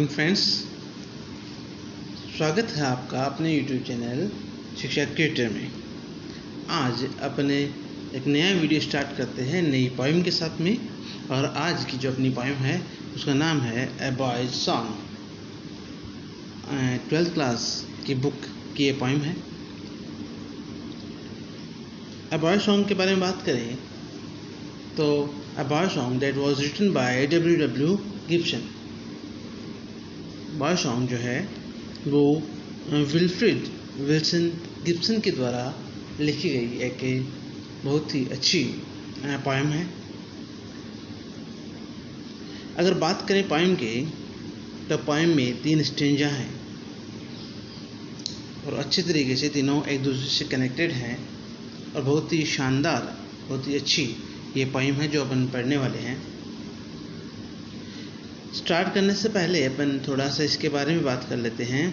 Morning friends, स्वागत है आपका अपने यूट्यूब चैनल शिक्षा क्रिएटर में। आज अपने एक नया वीडियो स्टार्ट करते हैं नई पोएम के साथ में। और आज की जो अपनी पोएम है उसका नाम है ए बॉयज सॉन्ग। 12th क्लास की बुक की ये पोएम है। ए बॉयज सॉन्ग के बारे में बात करें तो a boy's song that was written by W.W. Gibson. Boy song जो है वो विल्फ्रेड विल्सन गिब्सन के द्वारा लिखी गई एक बहुत ही अच्छी पोएम है। अगर बात करें पोएम के तो पोएम में 3 स्टेंजा हैं और अच्छे तरीके से तीनों एक दूसरे से कनेक्टेड हैं और बहुत ही शानदार, बहुत ही अच्छी ये पोएम है जो अपन पढ़ने वाले हैं। स्टार्ट करने से पहले अपन थोड़ा सा इसके बारे में बात कर लेते हैं,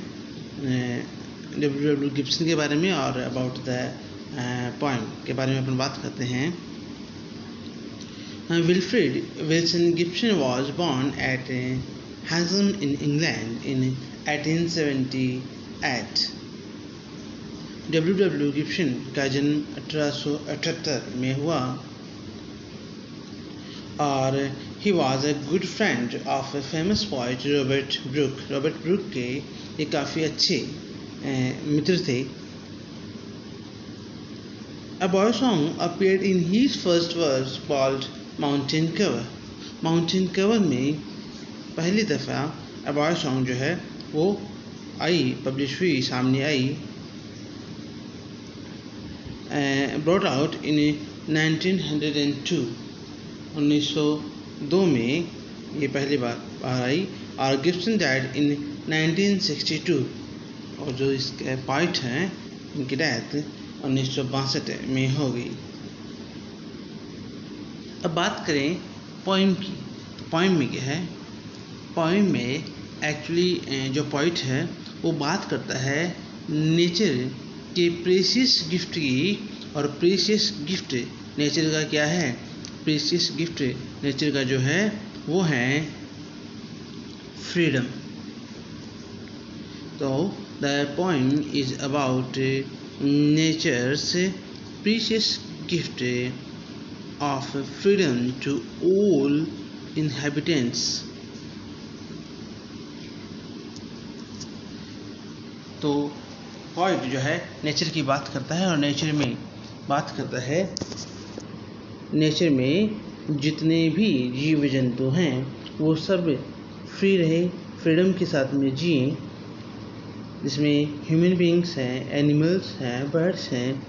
W.W. गिब्सन के बारे में और अबाउट द पोएम के बारे में अपन बात करते हैं। Wilfred Wilson Gibson was born at Haxham in England in 1878। W.W. Gibson का जन्म 1878 में हुआ और he was a good friend of a famous poet Robert Brooke। Robert Brooke के ये काफ़ी अच्छे मित्र थे। A boy song appeared in his first verse called Mountain Cover। Mountain Cover में पहली दफ़ा A boy song जो है वो आई, पब्लिश हुई, सामने आई, brought out in 1902। 1902 में ये पहली बार आई और गिब्सन डाइड इन 1962 और जो इसके पोएट हैं इनकी डेथ 1962 में हो गई। अब बात करें पोएम की तो पोएम में क्या है। पोएम में एक्चुअली जो पोएट है वो बात करता है नेचर के प्रेशियस गिफ्ट की। और प्रेशियस गिफ्ट नेचर का क्या है? प्रेशियस गिफ्ट नेचर का जो है वो है फ्रीडम। तो the poem is about nature's precious gift of freedom to all inhabitants. तो पोएट जो है नेचर की बात करता है और नेचर में बात करता है, नेचर में जितने भी जीव जंतु हैं वो सब फ्री रहे, फ्रीडम के साथ में जिए, जिसमें ह्यूमन बीइंग्स हैं, एनिमल्स हैं, बर्ड्स हैं,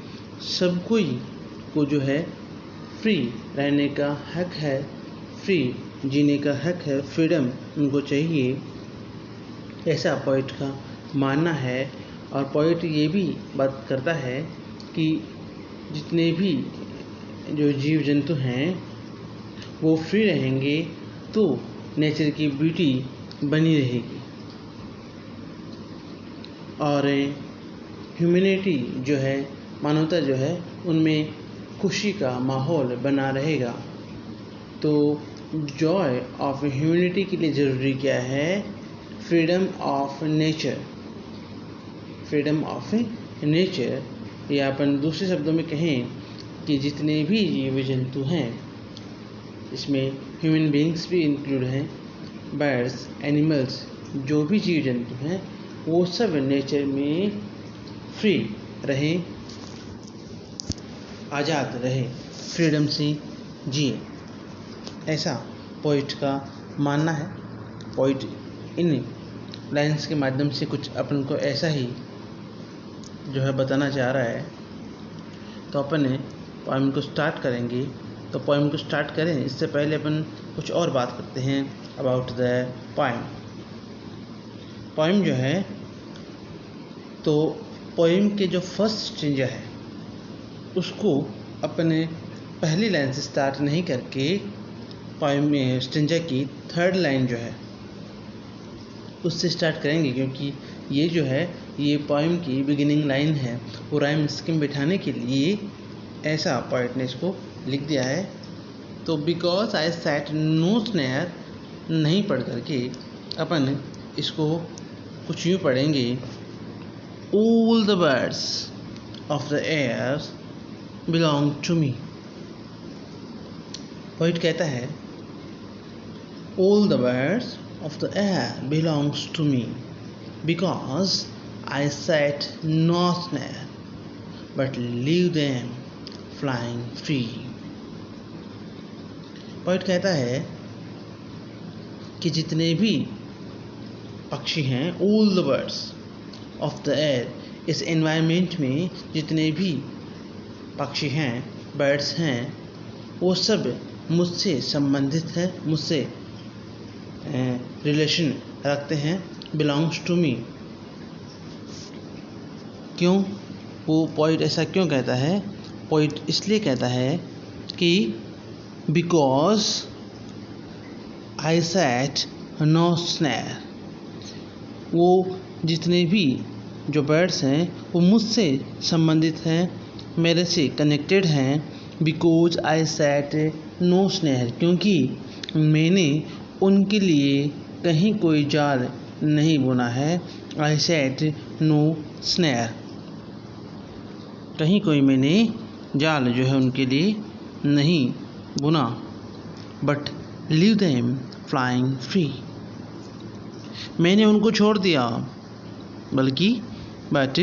सब कोई को जो है फ्री रहने का हक है, फ्री जीने का हक है, फ्रीडम उनको चाहिए, ऐसा पोएट का मानना है। और पोएट ये भी बात करता है कि जितने भी जो जीव जंतु हैं वो फ्री रहेंगे तो नेचर की ब्यूटी बनी रहेगी और ह्यूमैनिटी जो है, मानवता जो है, उनमें खुशी का माहौल बना रहेगा। तो जॉय ऑफ ह्यूमैनिटी के लिए ज़रूरी क्या है? Freedom of nature. Freedom of nature, या अपन दूसरे शब्दों में कहें कि जितने भी जीव जंतु हैं, इसमें ह्यूमन बीइंग्स भी इंक्लूड हैं, बर्ड्स, एनिमल्स, जो भी जीव जंतु हैं वो सब नेचर में फ्री रहें, आज़ाद रहें, फ्रीडम से जिए, ऐसा पोइट का मानना है। पोइट इन लाइन्स के माध्यम से कुछ अपन को ऐसा ही जो है बताना चाह रहा है। तो अपन पोएम को स्टार्ट करेंगे। तो पोएम को स्टार्ट करें इससे पहले अपन कुछ और बात करते हैं अबाउट द पोएम। पोएम जो है तो पोएम के जो फर्स्ट स्टेंजा है उसको अपने पहली लाइन से स्टार्ट नहीं करके पोएम में स्टेंजा की 3rd लाइन जो है उससे स्टार्ट करेंगे, क्योंकि ये जो है ये पोएम की बिगिनिंग लाइन है। वो राइम स्कीम बिठाने के लिए ऐसा पोएट ने इसको लिख दिया है। तो because I set no snare नहीं पढ़ करके अपन इसको कुछ यूँ पढ़ेंगे, all the birds of the air belong to me। Poet कहता है all the birds of the air belongs to me because I set no snare but leave them flying free। Poet कहता है कि जितने भी पक्षी हैं, all the birds of the air, इस एनवायरनमेंट में जितने भी पक्षी हैं, बर्ड्स हैं, वो सब मुझसे संबंधित है, मुझसे रिलेशन रखते हैं, बिलोंग्स टू मी। क्यों वो पोइट ऐसा क्यों कहता है? पोइट इसलिए कहता है कि because I set no snare, वो जितने भी जो बर्ड्स हैं वो मुझसे संबंधित हैं, मेरे से कनेक्टेड हैं। Because I set no snare, क्योंकि मैंने उनके लिए कहीं कोई जाल नहीं बुना है। आई सेट नो स्नैर, कहीं कोई मैंने जाल जो है उनके लिए नहीं बुना। But leave them flying free, मैंने उनको छोड़ दिया, बल्कि बट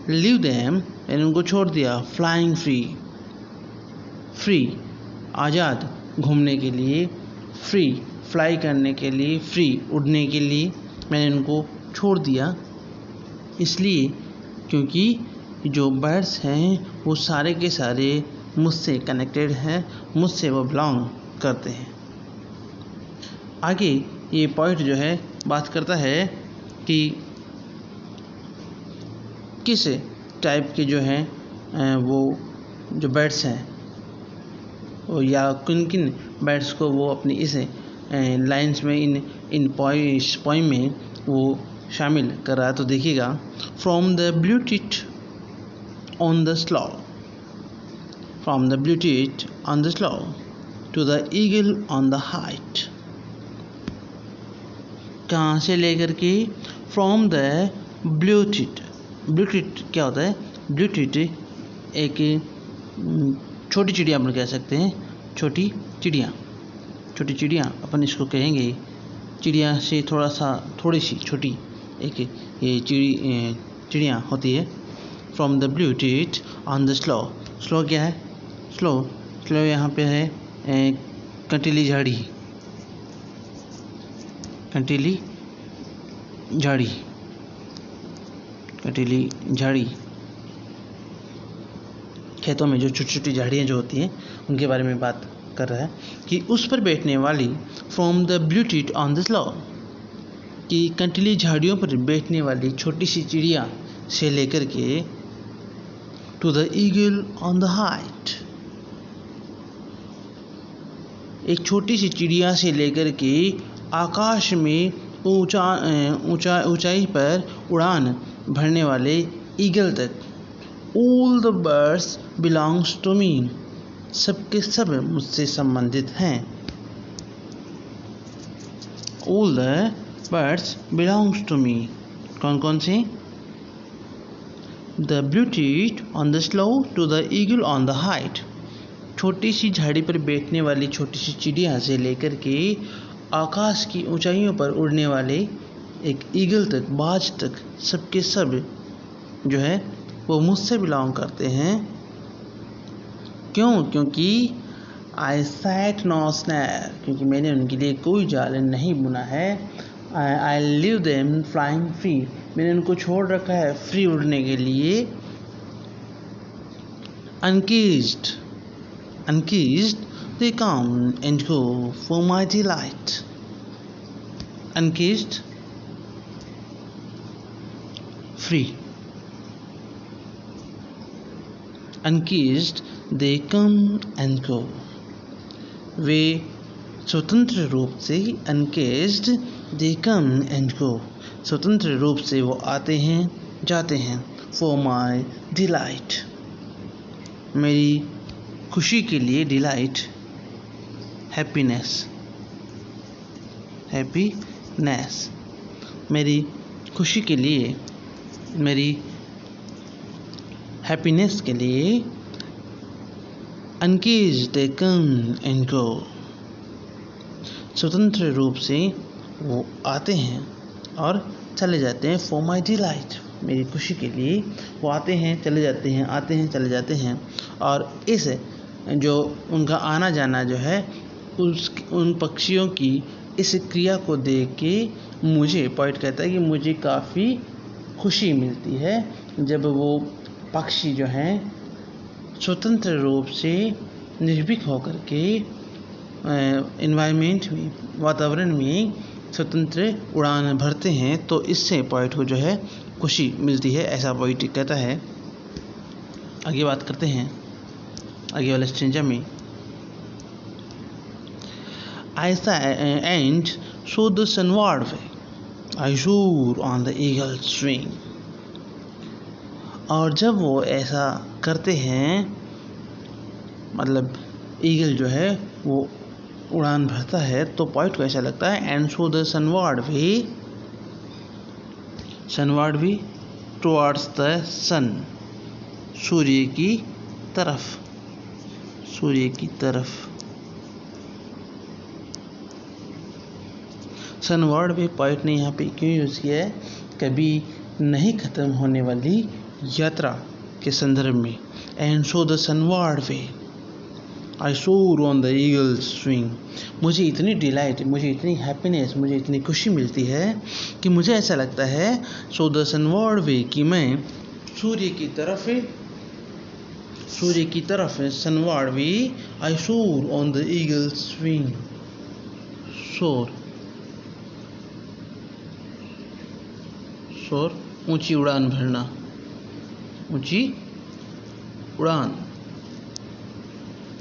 लीव देम, मैंने उनको छोड़ दिया फ्लाइंग फ्री, फ्री आज़ाद घूमने के लिए, फ्री फ्लाई करने के लिए, फ्री उड़ने के लिए मैंने उनको छोड़ दिया। इसलिए क्योंकि जो बर्ड्स हैं वो सारे के सारे मुझसे कनेक्टेड हैं, मुझसे वो बिलोंग करते हैं। आगे ये पॉइंट जो है बात करता है कि किस टाइप के जो हैं वो जो बर्ड्स हैं या किन किन बर्ड्स को वो अपनी इस लाइन्स में इन पोइम में वो शामिल कर रहा है। तो देखिएगा, from the blue tit on the sloe, from the blue tit on the sloe to the eagle on the height. कहाँ से लेकर के? From the blue tit. Blue tit क्या होता है? ब्लू टिट एक छोटी चिड़िया अपन कह सकते हैं, छोटी चिड़िया अपन इसको कहेंगे। चिड़िया से थोड़ी सी छोटी एक ये चिड़िया होती है। From the blue tit on the slow. Slow क्या है? स्लो यहाँ पे है कंटीली झाड़ी, कंटीली झाड़ी, खेतों में जो छोटी छोटी झाड़ियाँ जो होती हैं उनके बारे में बात कर रहा है कि उस पर बैठने वाली। From the blue tit on the slow, कि कंटीली झाड़ियों पर बैठने वाली छोटी सी चिड़िया से लेकर के to the eagle on the height, एक छोटी सी चिड़िया से लेकर के आकाश में ऊंचाई पर उड़ान भरने वाले ईगल तक। All the birds belongs to me, सबके सब मुझसे संबंधित हैं। All the birds belongs to me, कौन कौन से? The blue tit on the sloe to the eagle on the height, छोटी सी झाड़ी पर बैठने वाली छोटी सी चिड़िया से लेकर के आकाश की ऊंचाइयों पर उड़ने वाले एक ईगल तक, बाज तक, सबके सब जो है वो मुझसे बिलोंग करते हैं। क्यों? क्योंकि आई सेट नो स्नैर, क्योंकि मैंने उनके लिए कोई जाल नहीं बुना है। I leave them flying free, मैंने उनको छोड़ रखा है फ्री उड़ने के लिए। uncaged they come and go for my delight। uncaged free, uncaged they come and go, वे स्वतंत्र रूप से, uncaged they come and go, स्वतंत्र रूप से वो आते हैं जाते हैं। for my delight, मेरी खुशी के लिए, डिलाइट हैप्पीनेस, मेरी खुशी के लिए, मेरी हैप्पीनेस के लिए अनकेज दे कम एंड गो, स्वतंत्र रूप से वो आते हैं और चले जाते हैं। फॉर माई डिलाइट, मेरी खुशी के लिए वो आते हैं चले जाते हैं, आते हैं चले जाते हैं। और इस जो उनका आना जाना जो है उन पक्षियों की इस क्रिया को देख के मुझे, पोइट कहता है कि मुझे काफ़ी खुशी मिलती है जब वो पक्षी जो हैं स्वतंत्र रूप से निर्भीक होकर के एनवायरनमेंट में, वातावरण में स्वतंत्र उड़ान भरते हैं। तो इससे पोइट को जो है खुशी मिलती है, ऐसा पोइट कहता है। आगे बात करते हैं आगे वाले स्टेंजा में। ऐसा एंड सो द सनवार्ड वे आई सोर ऑन द ईगल्स विंग, और जब वो ऐसा करते हैं, मतलब ईगल जो है वो उड़ान भरता है, तो पोइट को ऐसा लगता है and so the sunward way towards the sun, सूर्य की तरफ, सूर्य की तरफ। सनवार्ड वे पोइट ने यहाँ पे क्यों यूज़ किया है? कभी नहीं ख़त्म होने वाली यात्रा के संदर्भ में। एंड सो द सनवार्ड वे आई सोर ऑन द ईगल्स विंग, मुझे इतनी डिलाइट, मुझे इतनी हैप्पीनेस, मुझे इतनी खुशी मिलती है कि मुझे ऐसा लगता है सो द सनवार्ड वे, कि मैं सूर्य की तरफ सनवार्ड वे आई सोर ऑन द ईगल्स विंग, सोर ऊंची उड़ान भरना, ऊंची उड़ान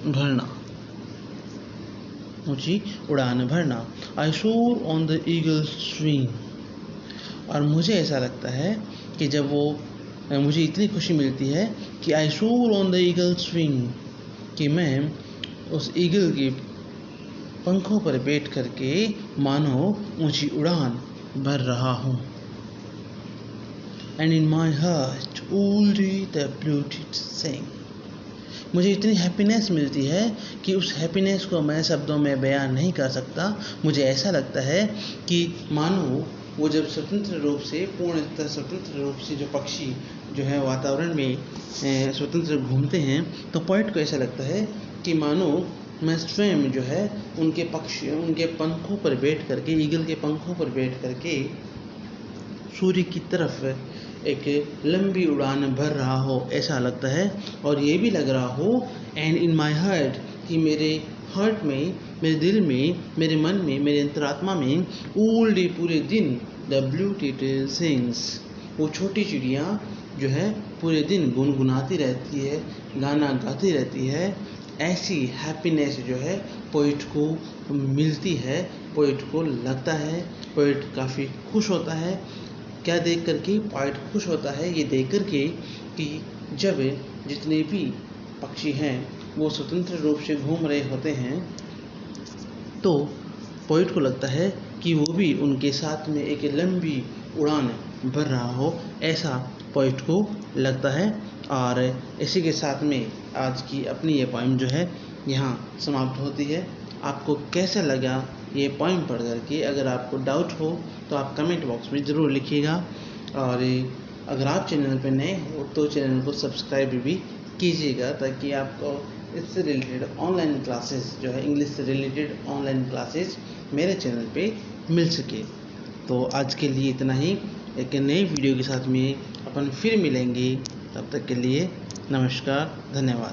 भरना, ऊंची उड़ान भरना। आई सोर ऑन द ईगल्स विंग, और मुझे ऐसा लगता है कि जब वो, मुझे इतनी खुशी मिलती है कि आई सोर ऑन द ईगल्स विंग, कि मैं उस ईगल के पंखों पर बैठ करके मानो ऊंची उड़ान भर रहा हूँ। And in my heart all day the bluebird sing, मुझे इतनी हैप्पीनेस मिलती है कि उस हैप्पीनेस को मैं शब्दों में बयान नहीं कर सकता। मुझे ऐसा लगता है कि मानो वो जब स्वतंत्र रूप से, पूर्णतः स्वतंत्र रूप से जो पक्षी जो है वातावरण में स्वतंत्र घूमते हैं, तो पोइट को ऐसा लगता है कि मानो मैं स्वयं जो है उनके पंखों पर बैठ करके, ईगल के पंखों पर बैठ करके सूर्य की तरफ एक लंबी उड़ान भर रहा हो, ऐसा लगता है। और ये भी लग रहा हो एंड इन माई हार्ट, कि मेरे हार्ट में, मेरे दिल में, मेरे मन में, मेरे अंतरात्मा में ऑल डे पूरे दिन द ब्लूटिड सिंग्स, वो छोटी चिड़िया जो है पूरे दिन गुनगुनाती रहती है, गाना गाती रहती है। ऐसी हैप्पीनेस जो है पोइट को मिलती है, पोइट को लगता है, पोइट काफ़ी खुश होता है। क्या देख कर के पोइट खुश होता है? ये देख कर के कि जब जितने भी पक्षी हैं वो स्वतंत्र रूप से घूम रहे होते हैं, तो पोइट को लगता है कि वो भी उनके साथ में एक लंबी उड़ान भर रहा हो, ऐसा पोइट को लगता है। और इसी के साथ में आज की अपनी ये पोइम जो है यहाँ समाप्त होती है। आपको कैसा लगा ये पोइम पढ़ करके? अगर आपको डाउट हो तो आप कमेंट बॉक्स में ज़रूर लिखिएगा। और अगर आप चैनल पर नए हो तो चैनल को सब्सक्राइब भी कीजिएगा, ताकि आपको इससे रिलेटेड ऑनलाइन क्लासेस जो है, इंग्लिश से रिलेटेड ऑनलाइन क्लासेस मेरे चैनल पे मिल सके। तो आज के लिए इतना ही। एक नई वीडियो के साथ में अपन फिर मिलेंगे, तब तक के लिए नमस्कार, धन्यवाद।